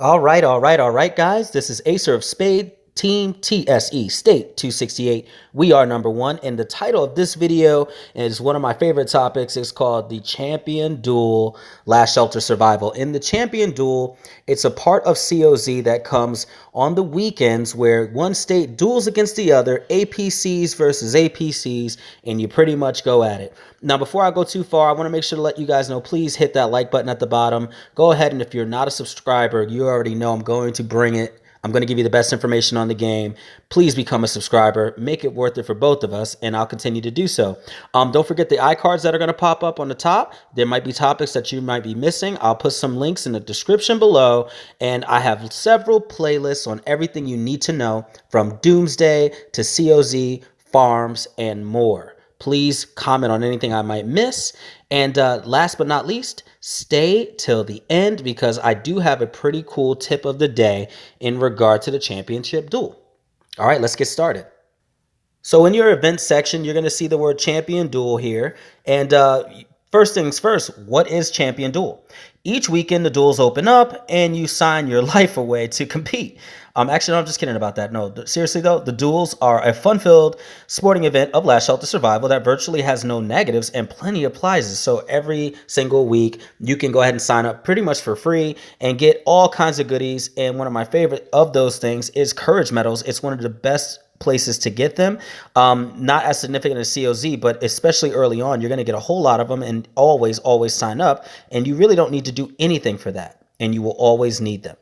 All right, guys. This is Acer of Spade, Team TSE, State 268. We are number one, and the title of this video is one of my favorite topics. It's called the Champion Duel Last Shelter Survival. In the Champion Duel, it's a part of COZ that comes on the weekends where one state duels against the other, APCs versus APCs, and you pretty much go at it. Now, before I go too far, I want to make sure to let you guys know, please hit that like button at the bottom. Go ahead, and if you're not a subscriber, you already know I'm going to bring it. I'm going to give you the best information on the game. Please become a subscriber. Make it worth it for both of us, and I'll continue to do so. Don't forget the iCards that are going to pop up on the top. There might be topics that you might be missing. I'll put some links in the description below, and I have several playlists on everything you need to know, from Doomsday to COZ, farms, and more. Please comment on anything I might miss. And last but not least, stay till the end because I do have a pretty cool tip of the day in regard to the championship duel. All right, let's get started. So in your event section, you're going to see the word Champion Duel here. And first things first, what is Champion Duel? Each weekend, the duels open up and you sign your life away to compete. Actually, no, I'm just kidding about that. No, seriously though, the duels are a fun-filled sporting event of Last Shelter Survival that virtually has no negatives and plenty of prizes. So every single week, you can go ahead and sign up pretty much for free and get all kinds of goodies. And one of my favorite of those things is Courage Medals. It's one of the best places to get them. Not as significant as COZ, but especially early on, you're going to get a whole lot of them, and always sign up. And you really don't need to do anything for that, and you will always need them.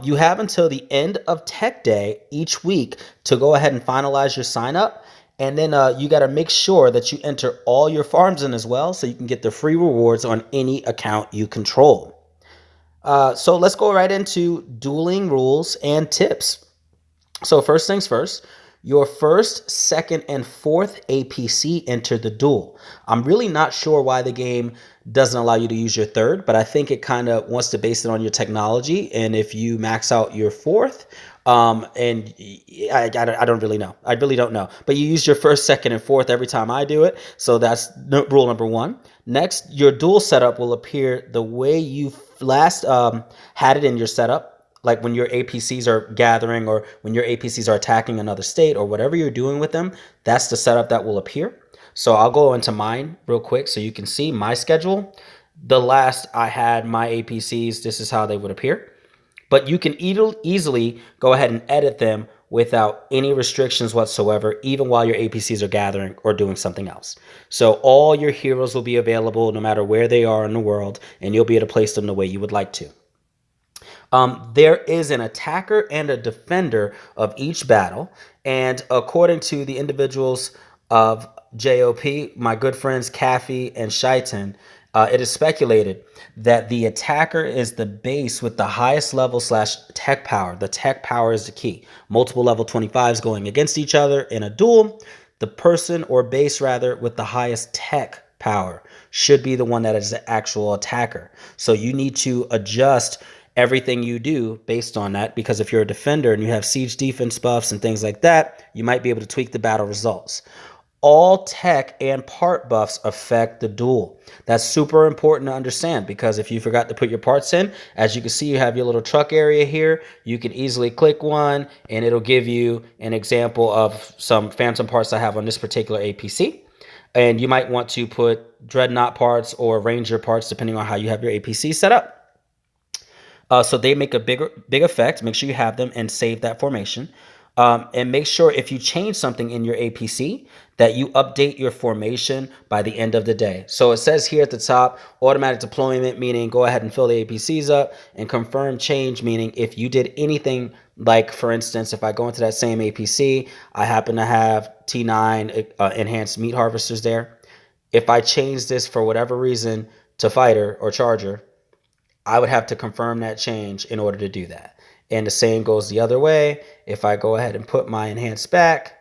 You have until the end of Tech Day each week to go ahead and finalize your sign up. And then you got to make sure that you enter all your farms in as well, so you can get the free rewards on any account you control. So let's go right into dueling rules and tips. So first things first, your first, second, and fourth APC enter the duel. I'm really not sure why the game doesn't allow you to use your third, but I think it kind of wants to base it on your technology. And if you max out your fourth, and I don't really know. I really don't know. But you use your first, second, and fourth every time I do it. So that's rule number one. Next, your duel setup will appear the way you last had it in your setup. Like when your APCs are gathering or when your APCs are attacking another state or whatever you're doing with them, that's the setup that will appear. So I'll go into mine real quick so you can see my schedule. The last I had my APCs, this is how they would appear. But you can easily go ahead and edit them without any restrictions whatsoever, even while your APCs are gathering or doing something else. So all your heroes will be available no matter where they are in the world, and you'll be able to place them the way you would like to. There is an attacker and a defender of each battle. And according to the individuals of JOP, my good friends Kaffy and Shaitan, it is speculated that the attacker is the base with the highest level / tech power. The tech power is the key. Multiple level 25s going against each other in a duel. The person, or base rather, with the highest tech power should be the one that is the actual attacker. So you need to adjust everything you do based on that, because if you're a defender and you have siege defense buffs and things like that, you might be able to tweak the battle results. All tech and part buffs affect the duel. That's super important to understand, because if you forgot to put your parts in, as you can see, you have your little truck area here. You can easily click one and it'll give you an example of some phantom parts I have on this particular APC. And you might want to put dreadnought parts or ranger parts depending on how you have your APC set up. So they make a big effect. Make sure you have them and save that formation. And make sure if you change something in your APC that you update your formation by the end of the day. So it says here at the top, automatic deployment, meaning go ahead and fill the APCs up, and confirm change, meaning if you did anything, like for instance, if I go into that same APC, I happen to have T9 enhanced meat harvesters there. If I change this for whatever reason to fighter or charger, I would have to confirm that change in order to do that. And the same goes the other way. If I go ahead and put my enhanced back,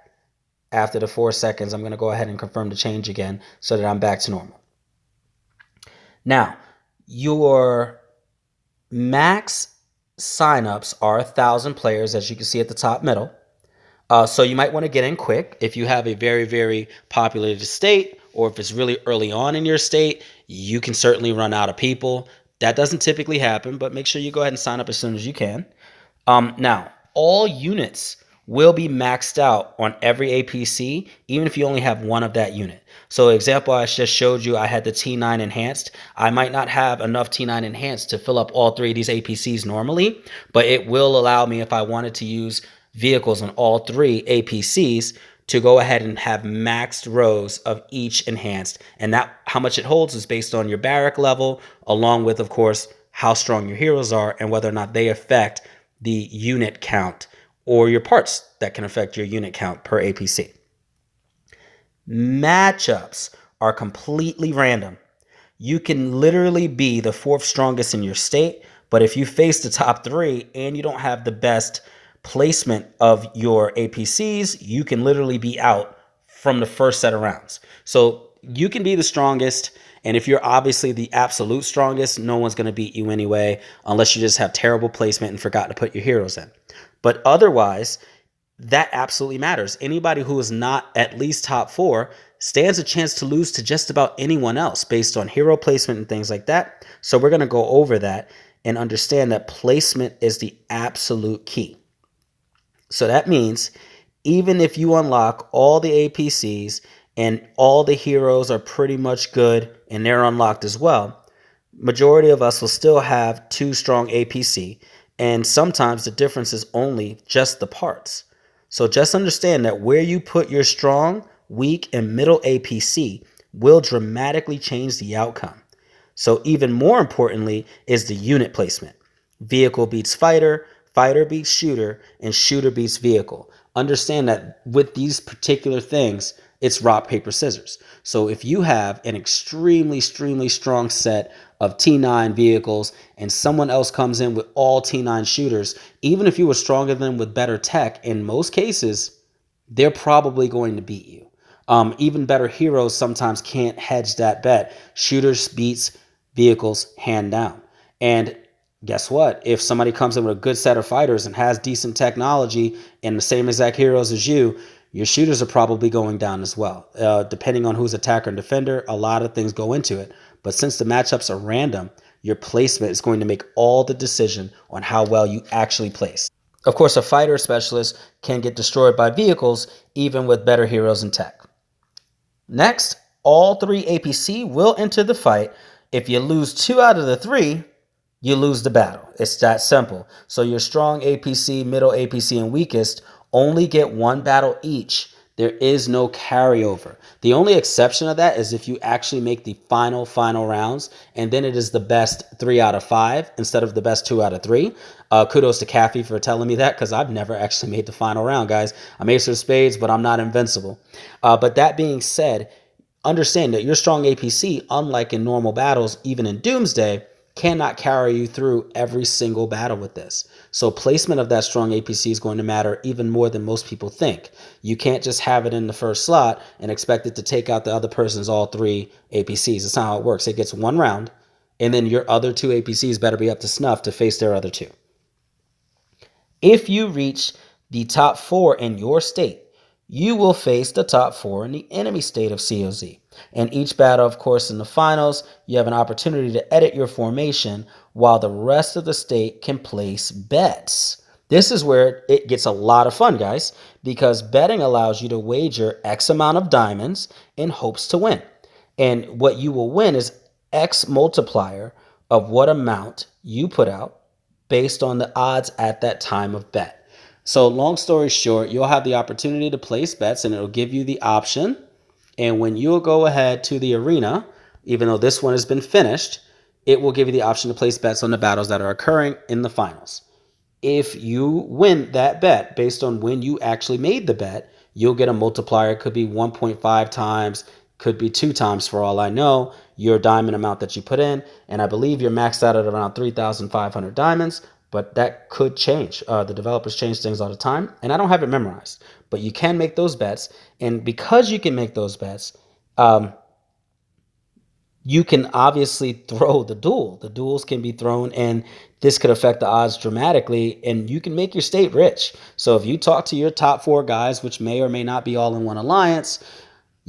after the 4 seconds, I'm going to go ahead and confirm the change again so that I'm back to normal. Now, your max signups are 1,000 players, as you can see at the top middle. So you might want to get in quick. If you have a very populated state, or if it's really early on in your state, you can certainly run out of people. That doesn't typically happen, but make sure you go ahead and sign up as soon as you can. Now, all units will be maxed out on every APC, even if you only have one of that unit. So example I just showed you, I had the T9 enhanced. I might not have enough T9 enhanced to fill up all three of these APCs normally, but it will allow me, if I wanted to use vehicles on all three APCs, to go ahead and have maxed rows of each enhanced. And that, how much it holds, is based on your barrack level, along with, of course, how strong your heroes are and whether or not they affect the unit count, or your parts that can affect your unit count per APC. Matchups are completely random. You can literally be the fourth strongest in your state, but if you face the top three and you don't have the best placement of your APCs, you can literally be out from the first set of rounds. So you can be the strongest, and if you're obviously the absolute strongest, no one's going to beat you anyway, unless you just have terrible placement and forgot to put your heroes in. But otherwise, that absolutely matters. Anybody who is not at least top four stands a chance to lose to just about anyone else based on hero placement and things like that. So we're going to go over that and understand that placement is the absolute key. So that means even if you unlock all the APCs and all the heroes are pretty much good and they're unlocked as well, majority of us will still have two strong APC, and sometimes the difference is only just the parts. So just understand that where you put your strong, weak, and middle APC will dramatically change the outcome. So even more importantly is the unit placement. Vehicle beats fighter, fighter beats shooter, and shooter beats vehicle. Understand that with these particular things, it's rock, paper, scissors. So if you have an extremely strong set of T9 vehicles and someone else comes in with all T9 shooters, even if you were stronger than them with better tech, in most cases, they're probably going to beat you. Even better heroes sometimes can't hedge that bet. Shooters beats vehicles hand down. And guess what? If somebody comes in with a good set of fighters and has decent technology and the same exact heroes as you, your shooters are probably going down as well. Depending on who's attacker and defender, a lot of things go into it. But since the matchups are random, your placement is going to make all the decision on how well you actually place. Of course, a fighter specialist can get destroyed by vehicles even with better heroes and tech. Next, all three APC will enter the fight. If you lose 2 out of the 3, you lose the battle. It's that simple. So your strong APC, middle APC, and weakest only get 1 battle each. There is no carryover. The only exception of that is if you actually make the final rounds, and then it is the best 3 out of 5 instead of the best 2 out of 3. Kudos to Kathy for telling me that, because I've never actually made the final round, guys. I'm Ace of Spades, but I'm not invincible. But that being said, understand that your strong APC, unlike in normal battles, even in Doomsday, cannot carry you through every single battle with this. So placement of that strong APC is going to matter even more than most people think. You can't just have it in the first slot and expect it to take out the other person's all 3 APCs. That's not how it works. It gets 1 round, and then your other 2 APCs better be up to snuff to face their other 2. If you reach the top 4 in your state, you will face the top 4 in the enemy state of COZ. And each battle, of course, in the finals, you have an opportunity to edit your formation while the rest of the state can place bets. This is where it gets a lot of fun, guys, because betting allows you to wager X amount of diamonds in hopes to win. And what you will win is X multiplier of what amount you put out based on the odds at that time of bet. So long story short, you'll have the opportunity to place bets, and it'll give you the option. And when you'll go ahead to the arena, even though this one has been finished, it will give you the option to place bets on the battles that are occurring in the finals. If you win that bet based on when you actually made the bet, you'll get a multiplier. It could be 1.5 times, could be 2 times for all I know, your diamond amount that you put in. And I believe you're maxed out at around 3,500 diamonds. But that could change. The developers change things all the time, and I don't have it memorized. But you can make those bets, and because you can make those bets, you can obviously throw the duel. The duels can be thrown, and this could affect the odds dramatically, and you can make your state rich. So if you talk to your top 4 guys, which may or may not be all in one alliance,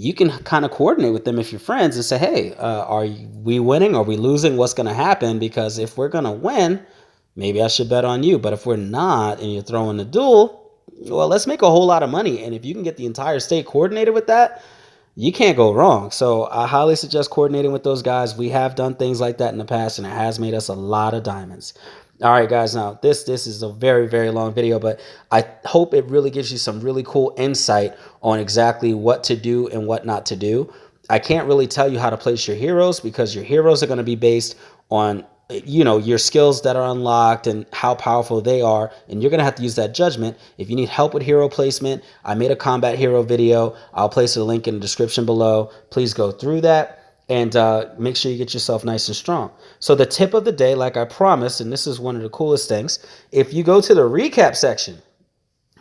you can kind of coordinate with them if you're friends and say, hey, are we winning? Are we losing? What's going to happen? Because if we're going to win, maybe I should bet on you. But if we're not and you're throwing the duel, well, let's make a whole lot of money. And if you can get the entire state coordinated with that, you can't go wrong. So I highly suggest coordinating with those guys. We have done things like that in the past, and it has made us a lot of diamonds. All right, guys. Now this is a very long video, but I hope it really gives you some really cool insight on exactly what to do and what not to do. I can't really tell you how to place your heroes because your heroes are going to be based on your skills that are unlocked and how powerful they are, and you're going to have to use that judgment. If you need help with hero placement, I made a combat hero video. I'll place a link in the description below. Please go through that and make sure you get yourself nice and strong. So the tip of the day, like I promised, and this is one of the coolest things, if you go to the recap section,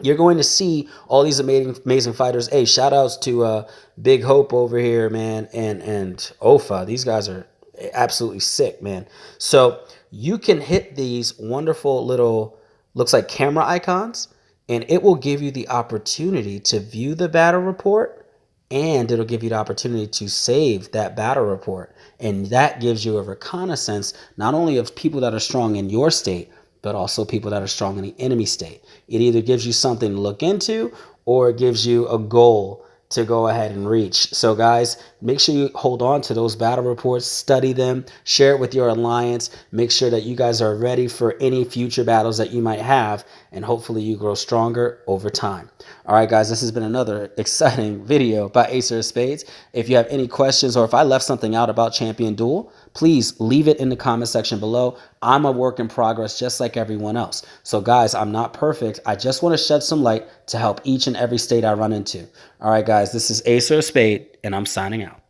you're going to see all these amazing fighters. Hey, shout outs to Big Hope over here, man, and Ofa. These guys are absolutely sick, man. So you can hit these wonderful little, looks like camera icons, and it will give you the opportunity to view the battle report, and it'll give you the opportunity to save that battle report. And that gives you a reconnaissance, not only of people that are strong in your state, but also people that are strong in the enemy state. It either gives you something to look into or it gives you a goal to go ahead and reach. So guys, make sure you hold on to those battle reports, study them, share it with your alliance, make sure that you guys are ready for any future battles that you might have, and hopefully you grow stronger over time. All right, guys, this has been another exciting video by Acer of Spades. If you have any questions or if I left something out about Champion Duel, please leave it in the comment section below. I'm a work in progress just like everyone else. So guys, I'm not perfect. I just want to shed some light to help each and every state I run into. All right, guys, this is Acer of Spade, and I'm signing out.